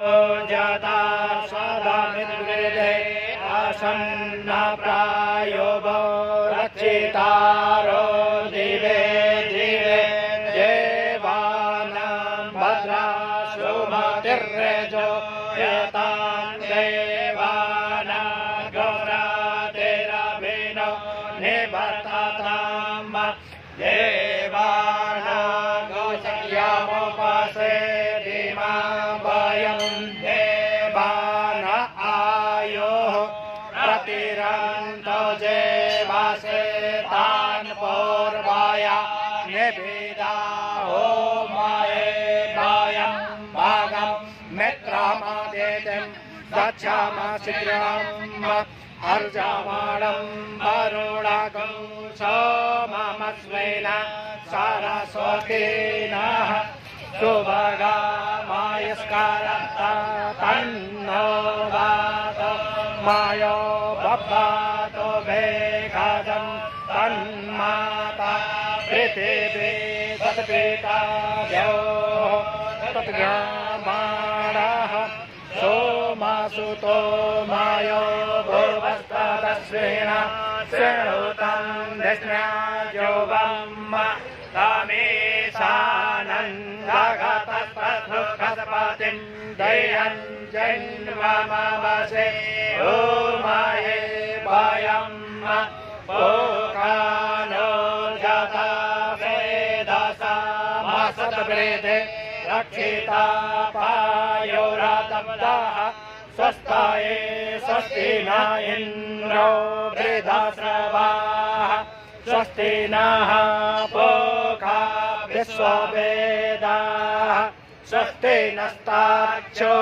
जाता सदामिद्वेदे आसन्न प्रायो वो रक्षितारो दिवे दिवे देवानां भद्रा सुमतिर्रजो यतां देवानां गौरातिरभिनो निबद्धताम् देवानां गौसख्यामुपसे प्रतिरन्तो जेवासे तान् पूर्वाया निवेदा होमाये वायं भागं मित्रमादित्यं गच्छामः शीघ्रम् अर्जामाणं वरुणगं सोममस्वेन सरस्वतीनः सुभगामायस्कारता तन्नो वातो मायो बब्बातो भेगाजं तन्माता पृथिवी तत्पिताभ्यो तद्गामाणः सोमासुतो मायो भुवस्तदस्वेन शृणुतं दस्म्याजोवम् तामेशानन्दगतस्तुःखपतिं दयं जन्ममवसे ओमाये वायं पोकानो जाता वेदसामसद्वृते रक्षिता पायोरातब्दाः स्वस्ताये स्वस्ति न इन्द्रो वृधाश्रवाः स्वस्ति नः पूषा विश्ववेदाः स्वस्ति नस्तार्क्ष्यो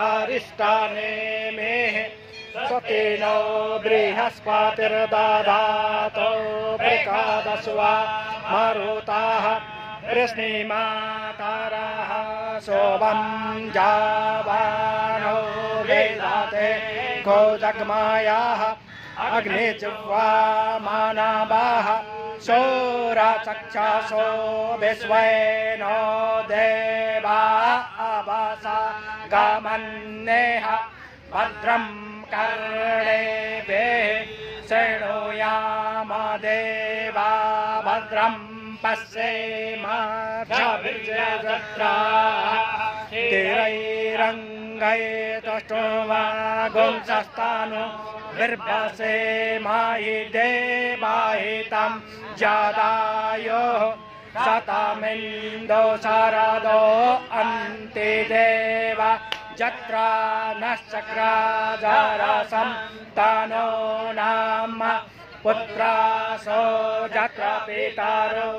अरिष्टानेमिः स्वस्ति नो बृहस्पतिर्दधातु एकादशवा मरुताः वृष्णिमातरः शोभं जावानो वेदाते गोजग्मायाः अग्निजिह्वा मानवाः शौरचक्षासो विश्वेनो देवा अवसा गमन्नेह भद्रं कर्णेभिः शृणुयाम देवा भद्रं पश्येमाक्षभिर्जत्राः तिरैरङ्गैतुष्टुवा गुंसस्तानु विर्भसे मायि देवाहितं जादायोः शतमिन्दो शरदो अन्ति देव जत्रा नश्चक्राजरसं तनो नाम पुत्रासो जत्र पितरो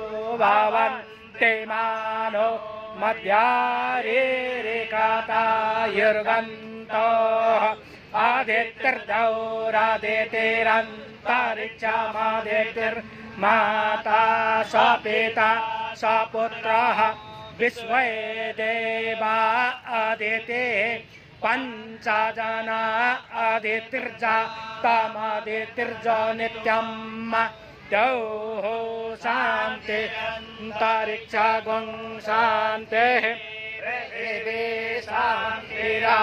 भवन्ति मानो मध्यारिकातायुर्गन्तोः आदित्यर्दौरादितिरन्तरिक्षमादितिर्माता स पिता स पुत्रः विश्वे देवा आदितिः पञ्चजना आदितिर्जातमदितिर्जो नित्यम् द्यौः शान्ति अन्तरिक्षगुं शान्तिः पृथिवी शान्तिरा